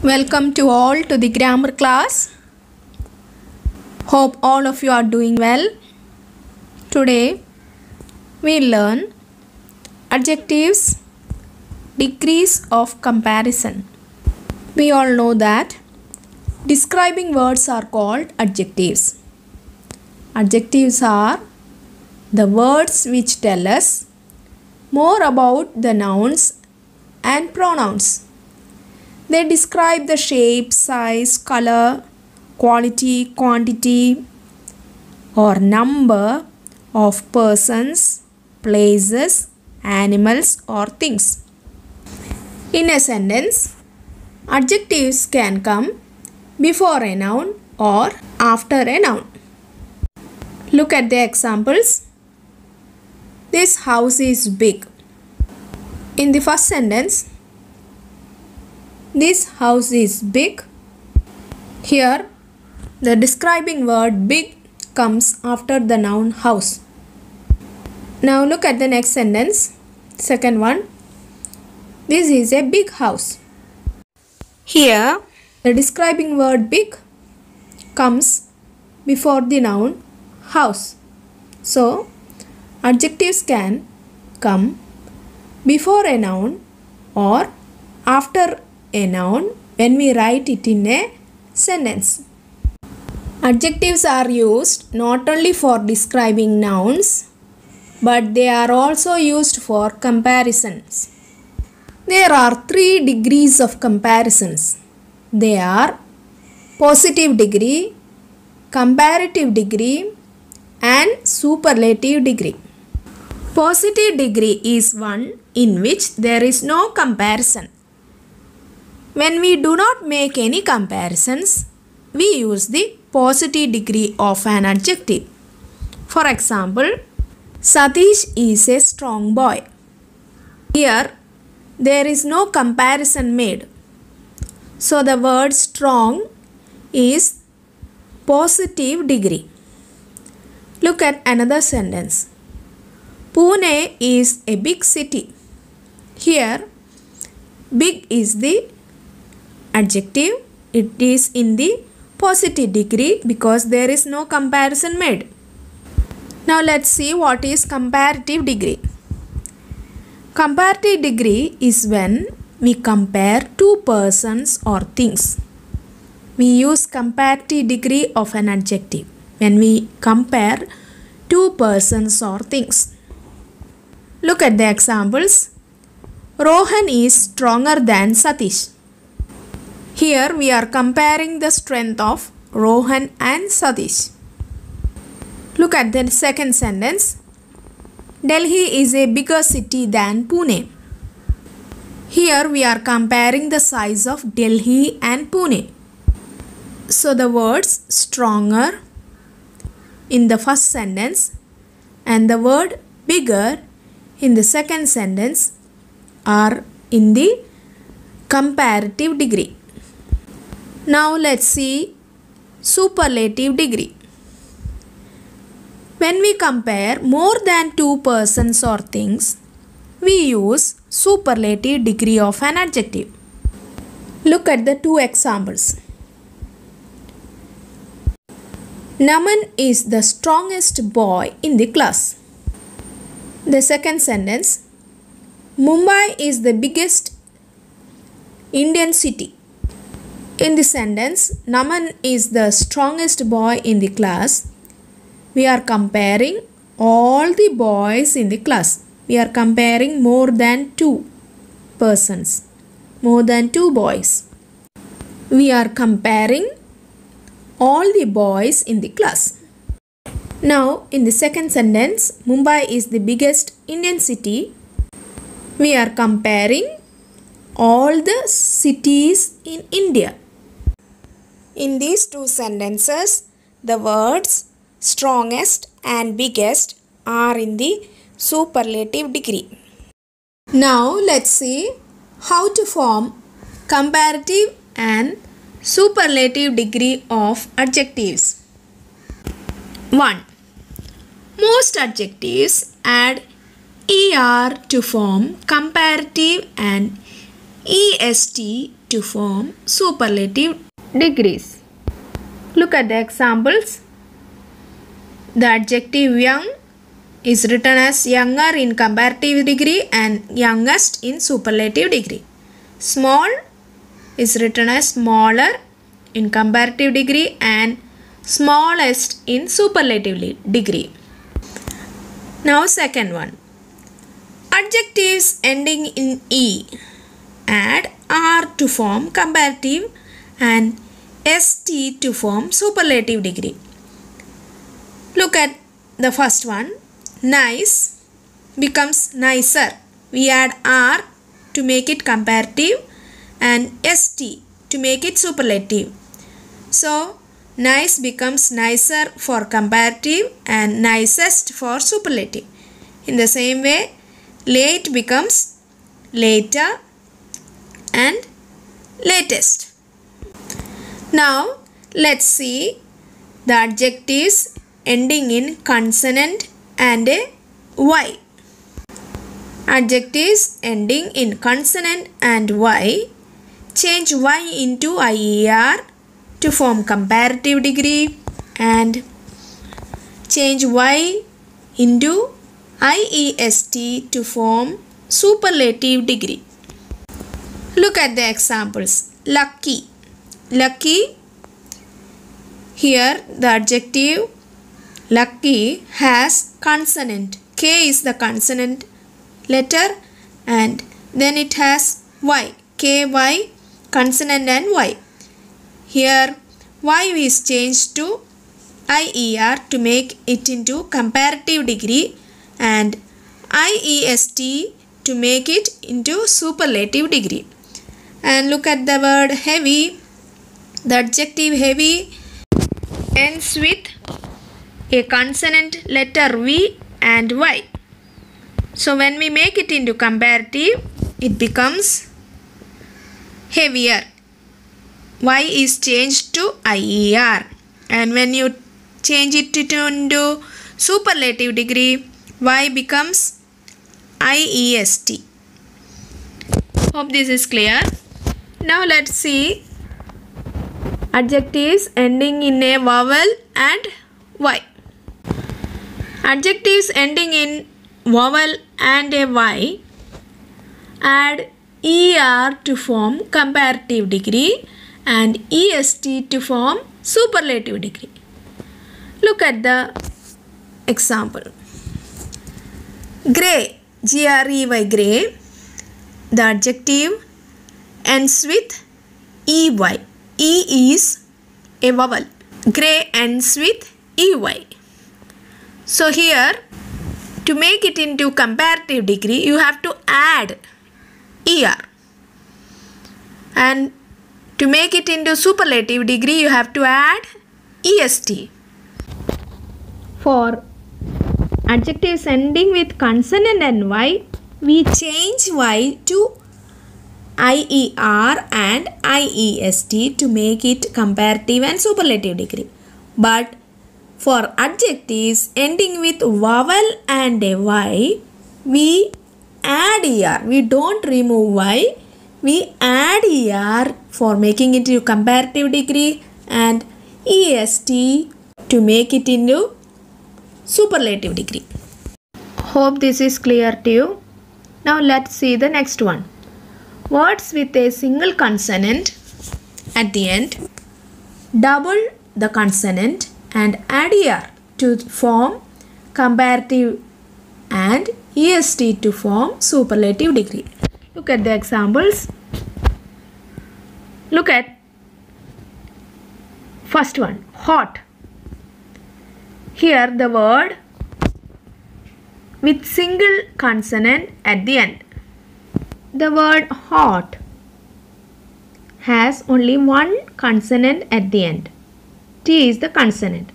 Welcome to all to the grammar class. Hope all of you are doing well. Today we learn adjectives, degrees of comparison. We all know that describing words are called adjectives. Adjectives are the words which tell us more about the nouns and pronouns. They describe the shape, size, color, quality, quantity, or number of persons, places, animals, or things. In a sentence, adjectives can come before a noun or after a noun. Look at the examples. This house is big. In the first sentence, this house is big. Here, the describing word big comes after the noun house. Now look at the next sentence, second one. This is a big house. Here, the describing word big comes before the noun house. So, adjectives can come before a noun or after a noun when we write it in a sentence. Adjectives are used not only for describing nouns, but they are also used for comparisons. There are 3 degrees of comparisons. They are positive degree, comparative degree, and superlative degree. Positive degree is one in which there is no comparison. When we do not make any comparisons, we use the positive degree of an adjective. For example, Satish is a strong boy. Here, there is no comparison made. So, the word strong is positive degree. Look at another sentence. Pune is a big city. Here, big is the adjective. It is in the positive degree because there is no comparison made. Now let's see what is comparative degree. Comparative degree is when we compare two persons or things. We use comparative degree of an adjective when we compare two persons or things. Look at the examples. Rohan is stronger than Satish. Here we are comparing the strength of Rohan and Satish. Look at the second sentence. Delhi is a bigger city than Pune. Here we are comparing the size of Delhi and Pune. So the words stronger in the first sentence and the word bigger in the second sentence are in the comparative degree. Now let's see superlative degree. When we compare more than two persons or things, we use superlative degree of an adjective. Look at the 2 examples. Naman is the strongest boy in the class. The second sentence, Mumbai is the biggest Indian city. In the sentence, Naman is the strongest boy in the class. We are comparing all the boys in the class. We are comparing more than 2 persons, more than 2 boys. We are comparing all the boys in the class. Now, in the second sentence, Mumbai is the biggest Indian city. We are comparing all the cities in India. In these 2 sentences, the words strongest and biggest are in the superlative degree. Now let's see how to form comparative and superlative degree of adjectives. 1. Most adjectives add ER to form comparative and EST to form superlative degrees. Look at the examples. The adjective young is written as younger in comparative degree and youngest in superlative degree. Small is written as smaller in comparative degree and smallest in superlative degree. Now second one. Adjectives ending in E. Add R to form comparative and ST to form superlative degree. Look at the first one. Nice becomes nicer. We add R to make it comparative and ST to make it superlative. So, nice becomes nicer for comparative and nicest for superlative. In the same way, late becomes later and latest. Now, let's see the adjectives ending in consonant and a Y. Adjectives ending in consonant and Y. Change Y into IER to form comparative degree and change Y into IEST to form superlative degree. Look at the examples. Lucky. Lucky. Here the adjective lucky has consonant. K is the consonant letter and then it has Y. KY, consonant and Y. Here Y is changed to IER to make it into comparative degree and IEST to make it into superlative degree. And look at the word heavy. The adjective heavy ends with a consonant letter V and Y. So when we make it into comparative, it becomes heavier. Y is changed to IER. And when you change it into superlative degree, Y becomes IEST. Hope this is clear. Now let's see adjectives ending in a vowel and Y. Adjectives ending in vowel and a Y add ER to form comparative degree and EST to form superlative degree. Look at the example. Grey, Grey, grey. The adjective ends with EY. E is a vowel. Grey ends with EY. So here, to make it into comparative degree, you have to add ER. And to make it into superlative degree, you have to add EST. For adjectives ending with consonant and Y, we change Y to IER and IEST to make it comparative and superlative degree. But for adjectives ending with vowel and a Y, we add ER. We don't remove Y. We add ER for making it into comparative degree and EST to make it into superlative degree. Hope this is clear to you. Now let's see the next one. Words with a single consonant at the end, double the consonant and add ER to form comparative and EST to form superlative degree. Look at the examples. Look at first one, hot. Here the word with single consonant at the end. The word hot has only one consonant at the end. T is the consonant.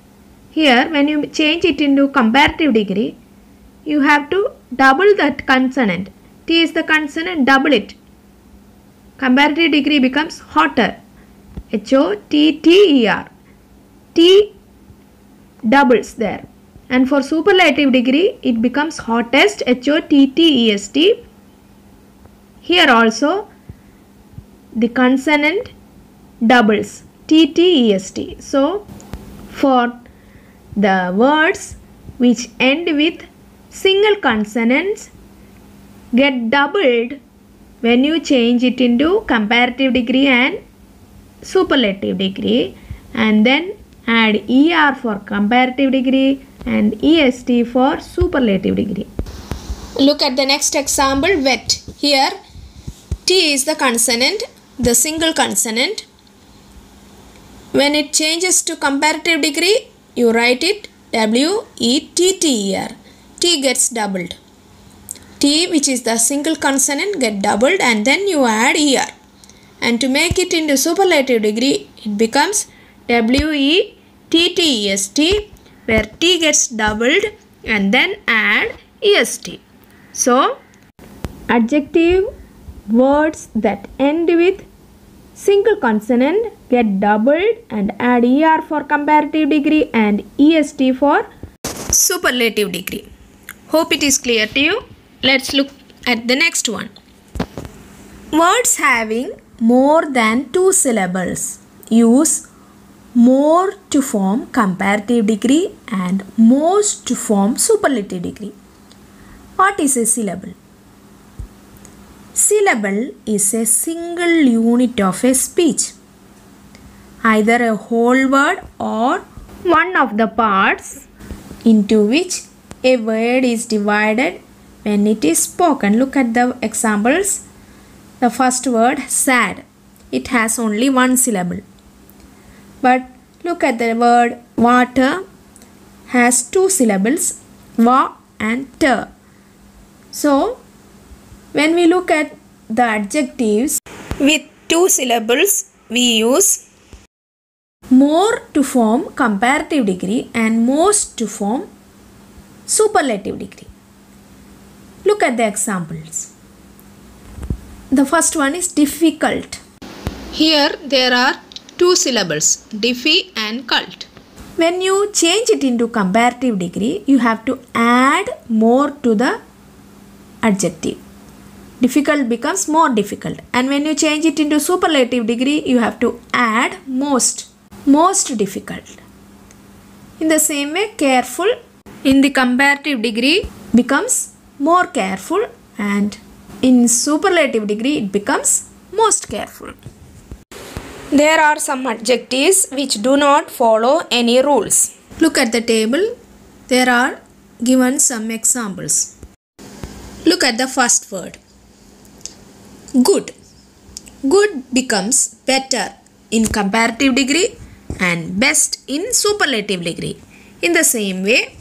Here when you change it into comparative degree, you have to double that consonant. T is the consonant, double it. Comparative degree becomes hotter. HOTTER. T doubles there. And for superlative degree, it becomes hottest, HOTTEST. Here also, the consonant doubles. TTEST. So, for the words which end with single consonants get doubled when you change it into comparative degree and superlative degree, and then add ER for comparative degree and EST for superlative degree. Look at the next example, wet. Here T is the consonant, the single consonant. When it changes to comparative degree, you write it WETTER. T gets doubled. T, which is the single consonant, get doubled and then you add ER. And to make it into superlative degree, it becomes WETTEST, where T gets doubled and then add EST. So, adjective words that end with single consonant get doubled and add ER for comparative degree and EST for superlative degree. Hope it is clear to you. Let's look at the next one. Words having more than 2 syllables use more to form comparative degree and most to form superlative degree. What is a syllable? Syllable is a single unit of a speech, either a whole word or one of the parts into which a word is divided when it is spoken. Look at the examples. The first word, sad. It has only one syllable. But look at the word water, has 2 syllables, wa and ter. So, when we look at the adjectives with 2 syllables, we use more to form comparative degree and most to form superlative degree. Look at the examples. The first one is difficult. Here there are 2 syllables, diffi and cult. When you change it into comparative degree, you have to add more to the adjective. Difficult becomes more difficult. And when you change it into superlative degree, you have to add most difficult. In the same way, careful in the comparative degree becomes more careful, and in superlative degree it becomes most careful. There are some adjectives which do not follow any rules. Look at the table. There are given some examples. Look at the first word. Good. Good becomes better in comparative degree and best in superlative degree. In the same way,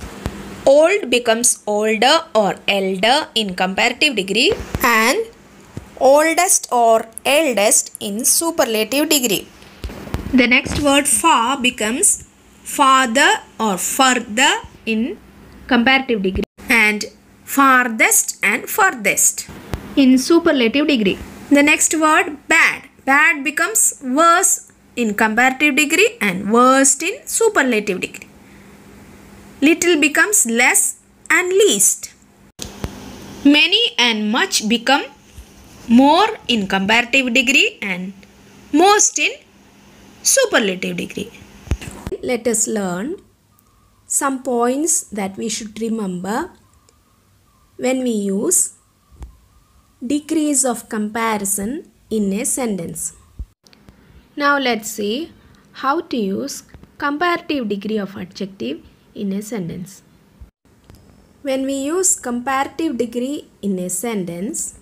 old becomes older or elder in comparative degree and oldest or eldest in superlative degree. The next word far becomes farther or further in comparative degree and farthest and furthest in superlative degree. The next word bad. Bad becomes worse in comparative degree and worst in superlative degree. Little becomes less and least. Many and much become more in comparative degree and most in superlative degree. Let us learn some points that we should remember when we use degrees of comparison in a sentence. Now let's see how to use comparative degree of adjective in a sentence. When we use comparative degree in a sentence,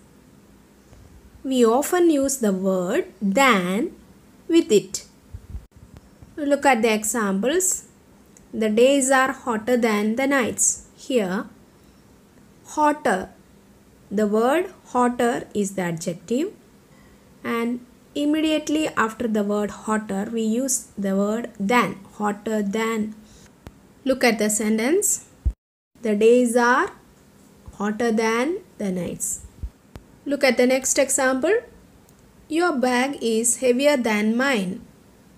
we often use the word than with it. Look at the examples. The days are hotter than the nights. Here, hotter. The word hotter is the adjective, and immediately after the word hotter, we use the word than, hotter than. Look at the sentence. The days are hotter than the nights. Look at the next example. Your bag is heavier than mine.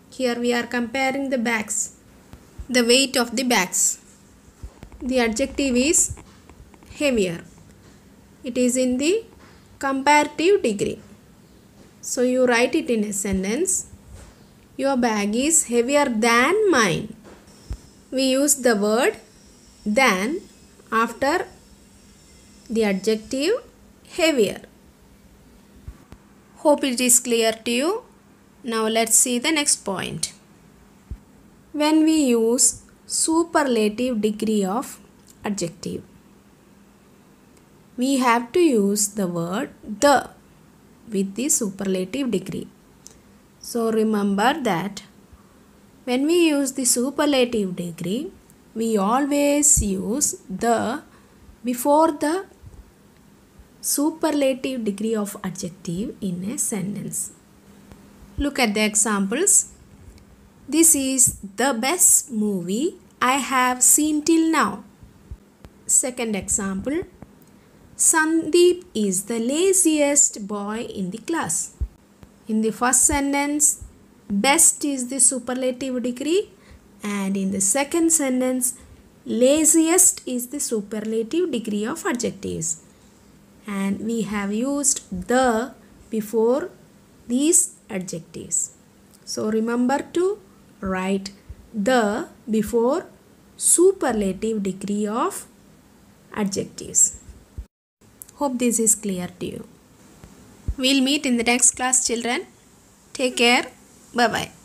Here we are comparing the bags, the weight of the bags. The adjective is heavier. It is in the comparative degree. So you write it in a sentence. Your bag is heavier than mine. We use the word than after the adjective heavier. Hope it is clear to you. Now let's see the next point. When we use superlative degree of adjective, we have to use the word the with the superlative degree. So remember that when we use the superlative degree, we always use the before the superlative degree of adjective in a sentence. Look at the examples. This is the best movie I have seen till now. Second example. Sandeep is the laziest boy in the class. In the first sentence, best is the superlative degree, and in the second sentence, laziest is the superlative degree of adjectives. And we have used the before these adjectives. So remember to write the before superlative degree of adjectives. Hope this is clear to you. We'll meet in the next class, children. Take care. Bye-bye.